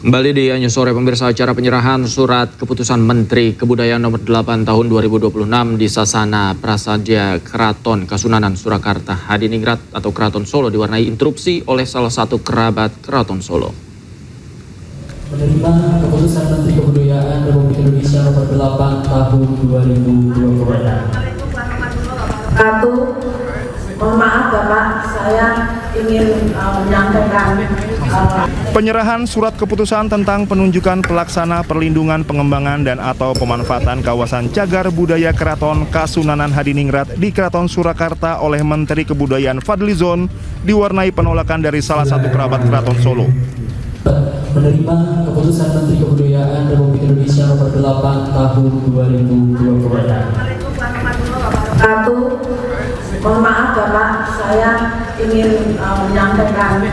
Kembali di Anyu Sore pemirsa, acara penyerahan surat keputusan Menteri Kebudayaan nomor 8 tahun 2026 di Sasana Prasadya Keraton Kasunanan Surakarta Hadiningrat atau Keraton Solo diwarnai interupsi oleh salah satu kerabat Keraton Solo. Menerima keputusan Menteri Kebudayaan Republik Indonesia nomor 8 tahun 2026. Mohon maaf Bapak, saya ingin menyampaikan penyerahan surat keputusan tentang penunjukan pelaksana perlindungan pengembangan dan atau pemanfaatan kawasan cagar budaya Keraton Kasunanan Hadiningrat di Keraton Surakarta oleh Menteri Kebudayaan Fadlizon diwarnai penolakan dari salah satu kerabat Keraton Solo. Menerima keputusan Menteri Kebudayaan Republik Indonesia nomor 8 tahun 2026. Mohon maaf Bapak, saya ingin menyampaikan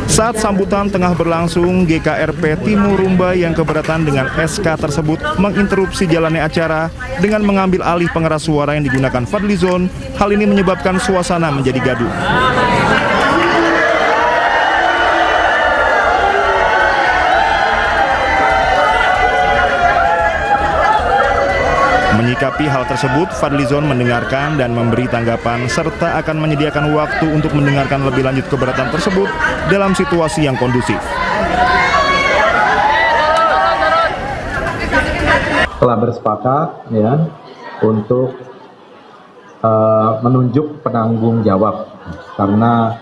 Saat sambutan tengah berlangsung, GKRP Timur Rumba yang keberatan dengan SK tersebut menginterupsi jalannya acara dengan mengambil alih pengeras suara yang digunakan Fadlizon. Hal ini menyebabkan suasana menjadi gaduh. Menyikapi hal tersebut, Fadlizon mendengarkan dan memberi tanggapan serta akan menyediakan waktu untuk mendengarkan lebih lanjut keberatan tersebut dalam situasi yang kondusif. Telah bersepakat ya untuk menunjuk penanggung jawab, karena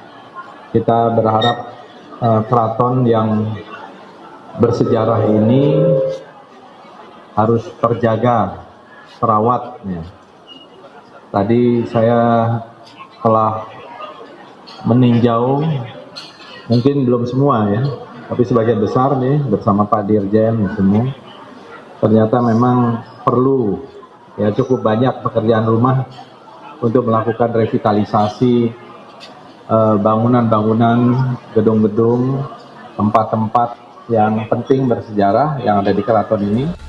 kita berharap keraton yang bersejarah ini harus terjaga, terawat ya. Tadi saya telah meninjau, mungkin belum semua ya, tapi sebagian besar nih bersama Pak Dirjen semua. Ternyata memang perlu ya cukup banyak pekerjaan rumah untuk melakukan revitalisasi bangunan-bangunan, gedung-gedung, tempat-tempat yang penting bersejarah yang ada di keraton ini.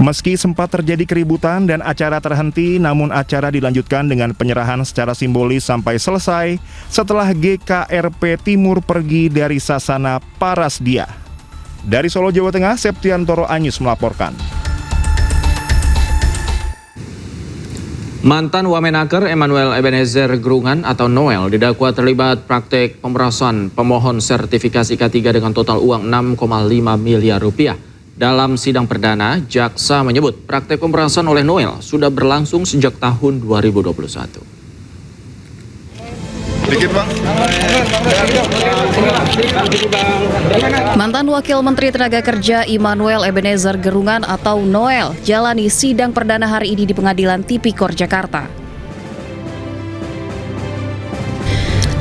Meski sempat terjadi keributan dan acara terhenti, namun acara dilanjutkan dengan penyerahan secara simbolis sampai selesai setelah GKRP Timur pergi dari Sasana Prasadya. Dari Solo, Jawa Tengah, Septiantoro Anyus melaporkan. Mantan Wamenaker Emmanuel Ebenezer Gerungan atau Noel didakwa terlibat praktek pemerasan pemohon sertifikasi K3 dengan total uang 6,5 miliar rupiah. Dalam sidang perdana, jaksa menyebut praktek pemerasan oleh Noel sudah berlangsung sejak tahun 2021. Mantan Wakil Menteri Tenaga Kerja Emmanuel Ebenezer Gerungan atau Noel jalani sidang perdana hari ini di Pengadilan Tipikor Jakarta.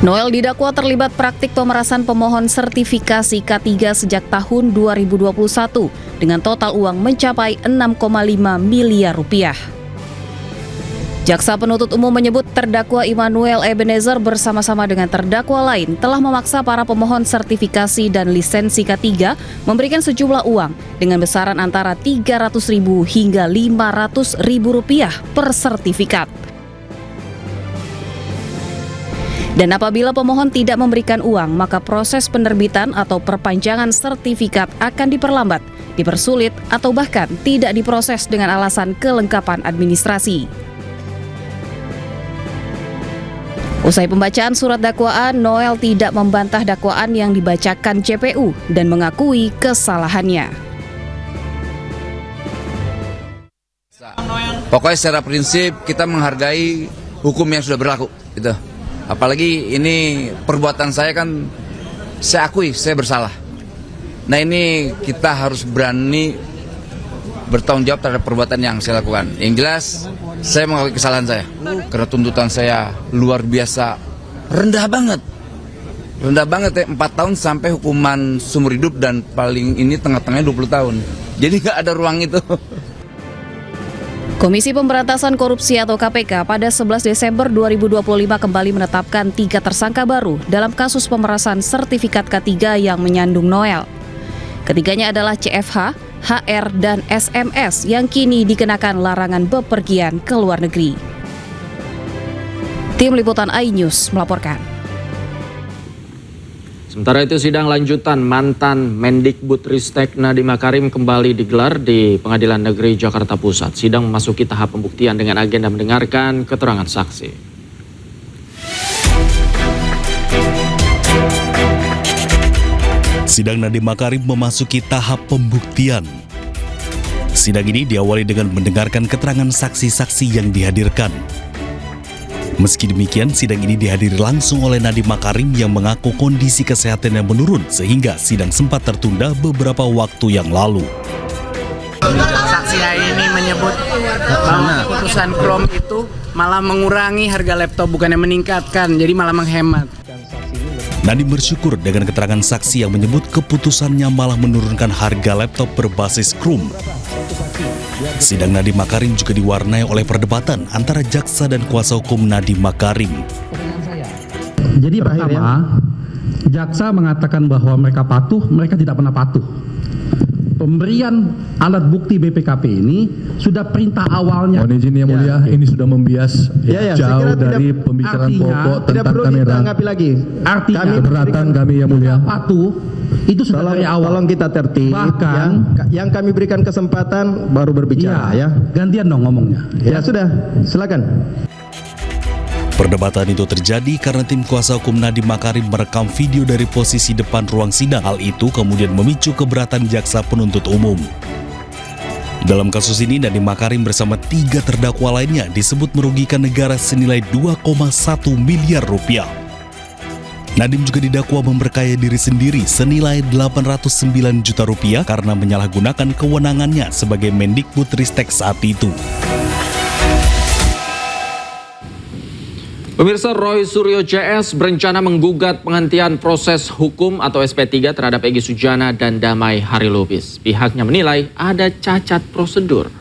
Noel didakwa terlibat praktik pemerasan pemohon sertifikasi K3 sejak tahun 2021 dengan total uang mencapai 6,5 miliar rupiah. Jaksa penuntut umum menyebut terdakwa Emmanuel Ebenezer bersama-sama dengan terdakwa lain telah memaksa para pemohon sertifikasi dan lisensi K3 memberikan sejumlah uang dengan besaran antara Rp300.000 hingga Rp500.000 per sertifikat. Dan apabila pemohon tidak memberikan uang, maka proses penerbitan atau perpanjangan sertifikat akan diperlambat, dipersulit, atau bahkan tidak diproses dengan alasan kelengkapan administrasi. Usai pembacaan surat dakwaan, Noel tidak membantah dakwaan yang dibacakan JPU dan mengakui kesalahannya. Pokoknya secara prinsip kita menghargai hukum yang sudah berlaku, gitu. Apalagi ini perbuatan saya kan, saya akui saya bersalah. Nah ini kita harus berani bertanggung jawab terhadap perbuatan yang saya lakukan. Yang jelas saya mengakui kesalahan saya, karena tuntutan saya luar biasa rendah banget ya, 4 tahun sampai hukuman seumur hidup dan paling ini tengah-tengahnya 20 tahun. Jadi nggak ada ruang itu. Komisi Pemberantasan Korupsi atau KPK pada 11 Desember 2025 kembali menetapkan 3 tersangka baru dalam kasus pemerasan sertifikat K3 yang menyandung Noel. Ketiganya adalah CFH, HR, dan SMS yang kini dikenakan larangan bepergian ke luar negeri. Tim Liputan iNews melaporkan. Sementara itu sidang lanjutan mantan Mendikbudristek Nadiem Makarim kembali digelar di Pengadilan Negeri Jakarta Pusat. Sidang memasuki tahap pembuktian dengan agenda mendengarkan keterangan saksi. Sidang Nadiem Makarim memasuki tahap pembuktian. Sidang ini diawali dengan mendengarkan keterangan saksi-saksi yang dihadirkan. Meski demikian, sidang ini dihadiri langsung oleh Nadiem Makarim yang mengaku kondisi kesehatan yang menurun sehingga sidang sempat tertunda beberapa waktu yang lalu. Saksi hari ini menyebut bahwa keputusan Krom itu malah mengurangi harga laptop, bukannya meningkatkan, jadi malah menghemat. Nadiem bersyukur dengan keterangan saksi yang menyebut keputusannya malah menurunkan harga laptop berbasis Krom. Sidang Nadiem Makarim juga diwarnai oleh perdebatan antara jaksa dan kuasa hukum Nadiem Makarim. Jadi pertama, jaksa mengatakan bahwa mereka patuh, mereka tidak pernah patuh. Pemberian alat bukti BPKP ini sudah perintah awalnya. Mohon izin yang mulia, ini sudah membias jauh dari pembicaraan pokok tentang kamera. Artinya keberatan kami yang mulia. Patuh itu sudah dari awal. Tolong kita tertib. Bahkan yang kami berikan kesempatan baru berbicara ya. Gantian dong ngomongnya. Ya sudah, silakan. Perdebatan itu terjadi karena tim kuasa hukum Nadiem Makarim merekam video dari posisi depan ruang sidang. Hal itu kemudian memicu keberatan jaksa penuntut umum. Dalam kasus ini, Nadiem Makarim bersama 3 terdakwa lainnya disebut merugikan negara senilai 2,1 miliar rupiah. Nadiem juga didakwa memperkaya diri sendiri senilai 809 juta rupiah karena menyalahgunakan kewenangannya sebagai Mendikbudristek saat itu. Pemirsa, Roy Suryo CS berencana menggugat penghentian proses hukum atau SP3 terhadap Egy Sujana dan Damai Harilubis. Pihaknya menilai ada cacat prosedur.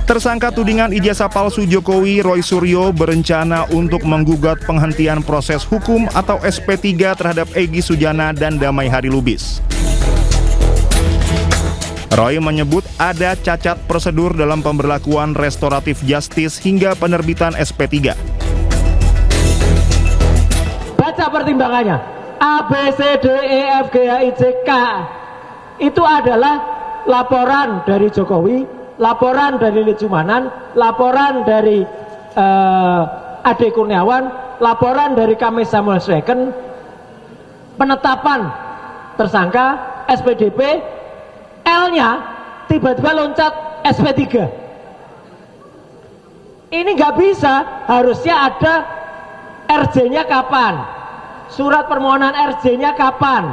Tersangka tudingan ijazah palsu Jokowi, Roy Suryo berencana untuk menggugat penghentian proses hukum atau SP3 terhadap Egy Sujana dan Damai Harilubis. Roy menyebut ada cacat prosedur dalam pemberlakuan restoratif justice hingga penerbitan SP3. Baca pertimbangannya. A, B, C, D, E, F, G, H, I, J, K. Itu adalah laporan dari Jokowi, laporan dari Lidjumanan, laporan dari Ade Kurniawan, laporan dari Kamis Samuel Sweken, penetapan tersangka, SPDP, L-nya tiba-tiba loncat SP3. Ini nggak bisa, harusnya ada RJ-nya kapan, surat permohonan RJ-nya kapan.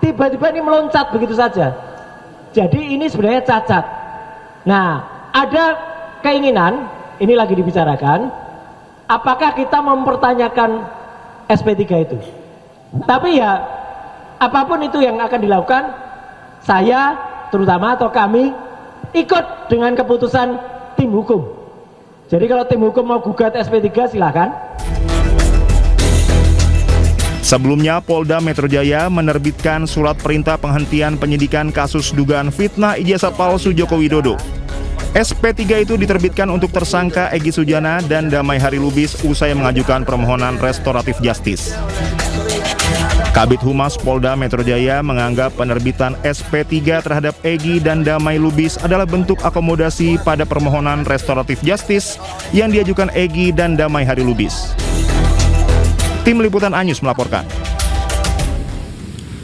Tiba-tiba ini meloncat begitu saja. Jadi ini sebenarnya cacat. Nah, ada keinginan, ini lagi dibicarakan, apakah kita mempertanyakan SP3 itu. Tapi ya, apapun itu yang akan dilakukan, saya terutama atau kami ikut dengan keputusan tim hukum. Jadi kalau tim hukum mau gugat SP3 silakan. Sebelumnya, Polda Metro Jaya menerbitkan surat perintah penghentian penyidikan kasus dugaan fitnah ijazah palsu Joko Widodo. SP3 itu diterbitkan untuk tersangka Egy Sujana dan Damai Harilubis usai mengajukan permohonan restoratif justice. Kabid Humas Polda Metro Jaya menganggap penerbitan SP3 terhadap Egy dan Damai Lubis adalah bentuk akomodasi pada permohonan restoratif justice yang diajukan Egy dan Damai Harilubis. Tim Liputan Anyus melaporkan.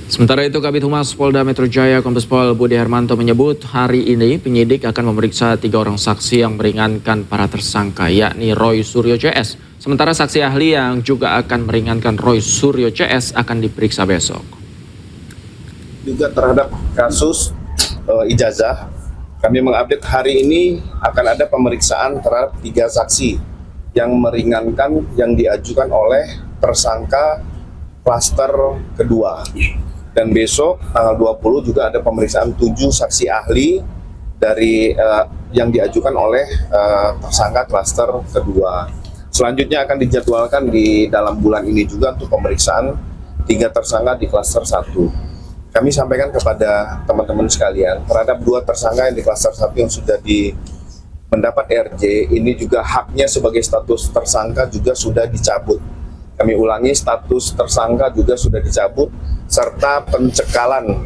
Sementara itu, Kabid Humas Polda Metro Jaya Kombes Pol Budi Hermanto menyebut hari ini penyidik akan memeriksa 3 orang saksi yang meringankan para tersangka, yakni Roy Suryo CS. Sementara saksi ahli yang juga akan meringankan Roy Suryo CS akan diperiksa besok. Juga terhadap kasus ijazah, kami mengupdate hari ini akan ada pemeriksaan terhadap 3 saksi yang meringankan yang diajukan oleh tersangka klaster kedua. Dan besok tanggal 20 juga ada pemeriksaan 7 saksi ahli dari yang diajukan oleh tersangka klaster kedua. Selanjutnya akan dijadwalkan di dalam bulan ini juga untuk pemeriksaan 3 tersangka di klaster 1. Kami sampaikan kepada teman-teman sekalian terhadap 2 tersangka yang di klaster 1 yang sudah mendapat RJ, ini juga haknya sebagai status tersangka juga sudah dicabut. Kami ulangi, status tersangka juga sudah dicabut, serta pencekalan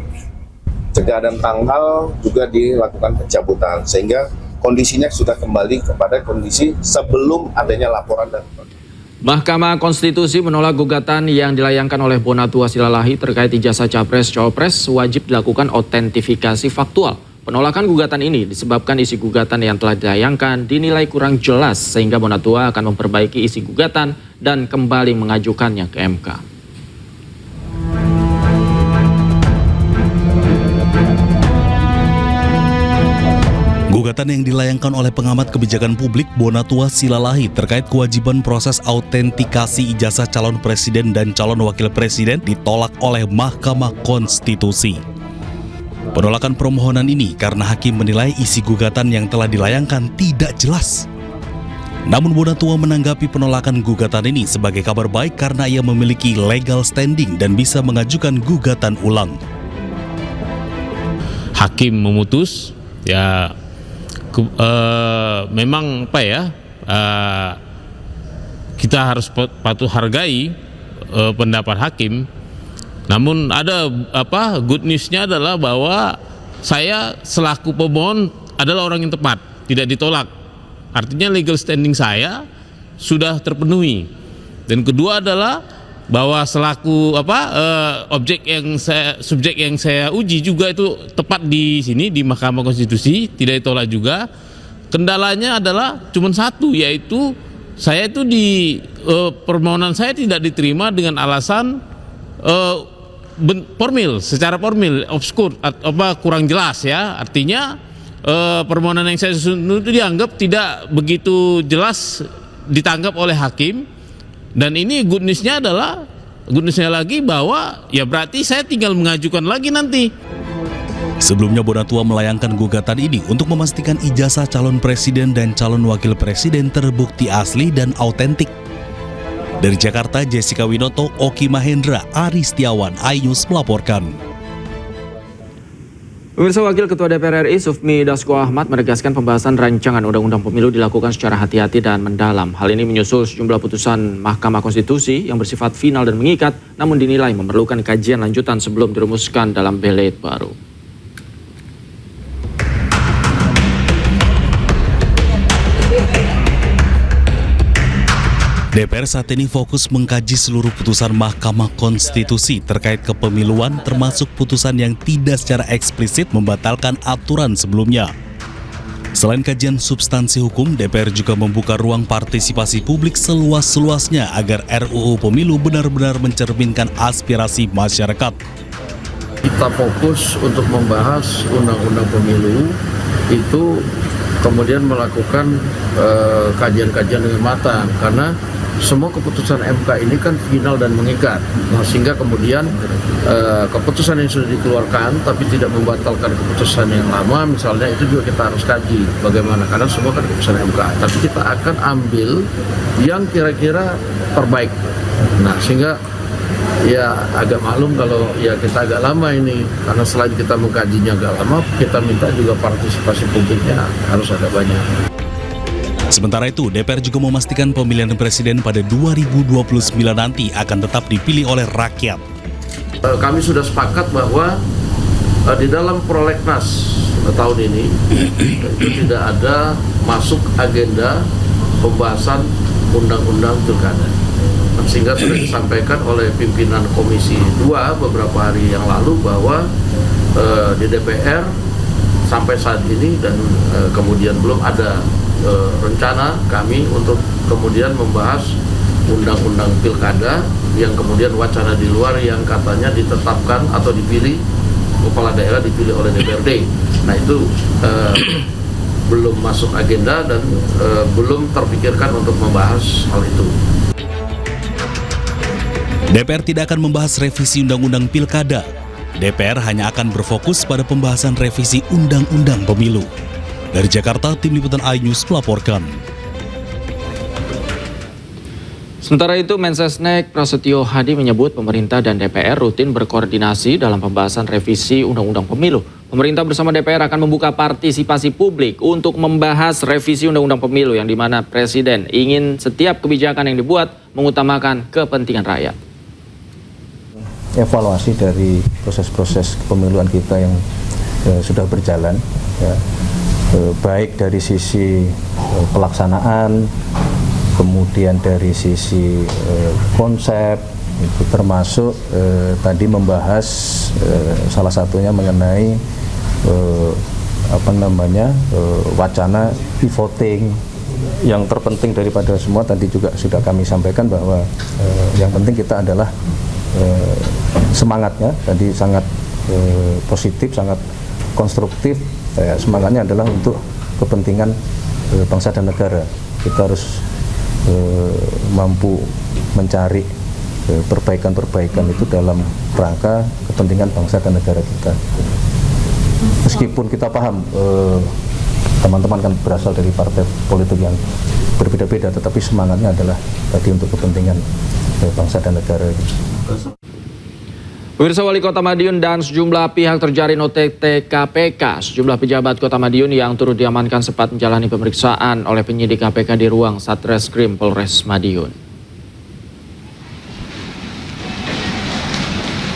cegah dan tanggal juga dilakukan pencabutan, sehingga kondisinya sudah kembali kepada kondisi sebelum adanya laporan dan Mahkamah Konstitusi menolak gugatan yang dilayangkan oleh Bonatua Silalahi terkait ijazah Capres-Cawapres wajib dilakukan autentifikasi faktual. Penolakan gugatan ini disebabkan isi gugatan yang telah dilayangkan dinilai kurang jelas sehingga Bonatua akan memperbaiki isi gugatan dan kembali mengajukannya ke MK. Gugatan yang dilayangkan oleh pengamat kebijakan publik Bonatua Silalahi terkait kewajiban proses autentikasi ijazah calon presiden dan calon wakil presiden ditolak oleh Mahkamah Konstitusi. Penolakan permohonan ini karena hakim menilai isi gugatan yang telah dilayangkan tidak jelas. Namun Bonatua menanggapi penolakan gugatan ini sebagai kabar baik karena ia memiliki legal standing dan bisa mengajukan gugatan ulang. Hakim memutus, ya memang kita harus patuh hargai pendapat hakim. Namun ada good newsnya adalah bahwa saya selaku pemohon adalah orang yang tepat, tidak ditolak. Artinya legal standing saya sudah terpenuhi. Dan kedua adalah bahwa selaku subjek yang saya uji juga itu tepat di sini di Mahkamah Konstitusi, tidak ditolak juga. Kendalanya adalah cuma satu, yaitu saya itu permohonan saya tidak diterima dengan alasan secara formil, obskur, kurang jelas ya. Artinya permohonan yang saya susun itu dianggap tidak begitu jelas ditangkap oleh hakim. Dan ini good newsnya lagi bahwa ya berarti saya tinggal mengajukan lagi nanti. Sebelumnya Bonatua melayangkan gugatan ini untuk memastikan ijazah calon presiden dan calon wakil presiden terbukti asli dan autentik. Dari Jakarta, Jessica Winoto, Oki Mahendra, Ari Setiawan, iNews melaporkan. Pemirsa, Wakil Ketua DPR RI Sufmi Dasko Ahmad menegaskan pembahasan rancangan Undang-Undang Pemilu dilakukan secara hati-hati dan mendalam. Hal ini menyusul sejumlah putusan Mahkamah Konstitusi yang bersifat final dan mengikat, namun dinilai memerlukan kajian lanjutan sebelum dirumuskan dalam belet baru. DPR saat ini fokus mengkaji seluruh putusan Mahkamah Konstitusi terkait kepemiluan, termasuk putusan yang tidak secara eksplisit membatalkan aturan sebelumnya. Selain kajian substansi hukum, DPR juga membuka ruang partisipasi publik seluas-luasnya agar RUU Pemilu benar-benar mencerminkan aspirasi masyarakat. Kita fokus untuk membahas Undang-Undang Pemilu itu, kemudian melakukan kajian-kajian dengan matang, karena semua keputusan MK ini kan final dan mengikat. Nah, sehingga kemudian keputusan yang sudah dikeluarkan tapi tidak membatalkan keputusan yang lama, misalnya, itu juga kita harus kaji bagaimana, karena semua kan keputusan MK. Tapi kita akan ambil yang kira-kira terbaik. Nah, sehingga ya agak maklum kalau ya kita agak lama ini, karena selain kita mengkajinya agak lama, kita minta juga partisipasi publiknya harus agak banyak. Sementara itu, DPR juga memastikan pemilihan presiden pada 2029 nanti akan tetap dipilih oleh rakyat. Kami sudah sepakat bahwa di dalam prolegnas tahun ini itu tidak ada masuk agenda pembahasan undang-undang pilkada. Sehingga sudah disampaikan oleh pimpinan Komisi 2 beberapa hari yang lalu bahwa di DPR sampai saat ini dan kemudian belum ada rencana kami untuk kemudian membahas undang-undang pilkada yang kemudian wacana di luar yang katanya ditetapkan atau dipilih kepala daerah dipilih oleh DPRD. Nah, itu belum masuk agenda dan belum terpikirkan untuk membahas hal itu. DPR tidak akan membahas revisi Undang-Undang Pilkada. DPR hanya akan berfokus pada pembahasan revisi Undang-Undang Pemilu. Dari Jakarta, Tim Liputan iNews melaporkan. Sementara itu, Mensesnek Prasetyo Hadi menyebut pemerintah dan DPR rutin berkoordinasi dalam pembahasan revisi Undang-Undang Pemilu. Pemerintah bersama DPR akan membuka partisipasi publik untuk membahas revisi Undang-Undang Pemilu yang dimana Presiden ingin setiap kebijakan yang dibuat mengutamakan kepentingan rakyat. Evaluasi dari proses-proses kepemiluan kita yang sudah berjalan, ya, baik dari sisi pelaksanaan, kemudian dari sisi konsep, itu termasuk tadi membahas salah satunya mengenai wacana e-voting. Yang terpenting daripada semua tadi juga sudah kami sampaikan bahwa yang penting kita adalah semangatnya tadi sangat positif, sangat konstruktif. Semangatnya adalah untuk kepentingan bangsa dan negara. Kita harus mampu mencari perbaikan-perbaikan itu dalam rangka kepentingan bangsa dan negara kita. Meskipun kita paham teman-teman kan berasal dari partai politik yang berbeda-beda, tetapi semangatnya adalah tadi untuk kepentingan bangsa dan negara. Pemirsa, Wali Kota Madiun dan sejumlah pihak terjaring OTT KPK. Sejumlah pejabat Kota Madiun yang turut diamankan sempat menjalani pemeriksaan oleh penyidik KPK di ruang Satreskrim Polres Madiun.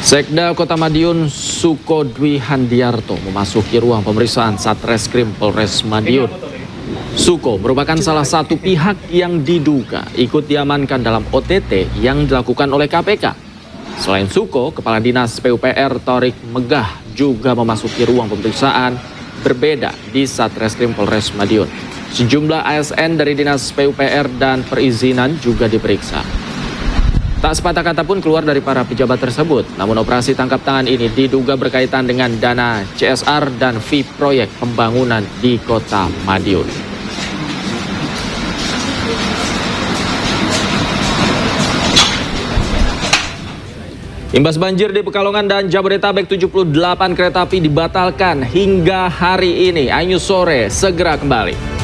Sekda Kota Madiun Sukodwi Handiarto memasuki ruang pemeriksaan Satreskrim Polres Madiun. Suko merupakan salah satu pihak yang diduga ikut diamankan dalam OTT yang dilakukan oleh KPK. Selain Suko, Kepala Dinas PUPR Thorik Megah juga memasuki ruang pemeriksaan berbeda di Satreskrim Polres Madiun. Sejumlah ASN dari Dinas PUPR dan Perizinan juga diperiksa. Tak sepatah kata pun keluar dari para pejabat tersebut. Namun operasi tangkap tangan ini diduga berkaitan dengan dana CSR dan fee proyek pembangunan di Kota Madiun. Imbas banjir di Pekalongan dan Jabodetabek, 78 kereta api dibatalkan hingga hari ini. Ayu Sore segera kembali.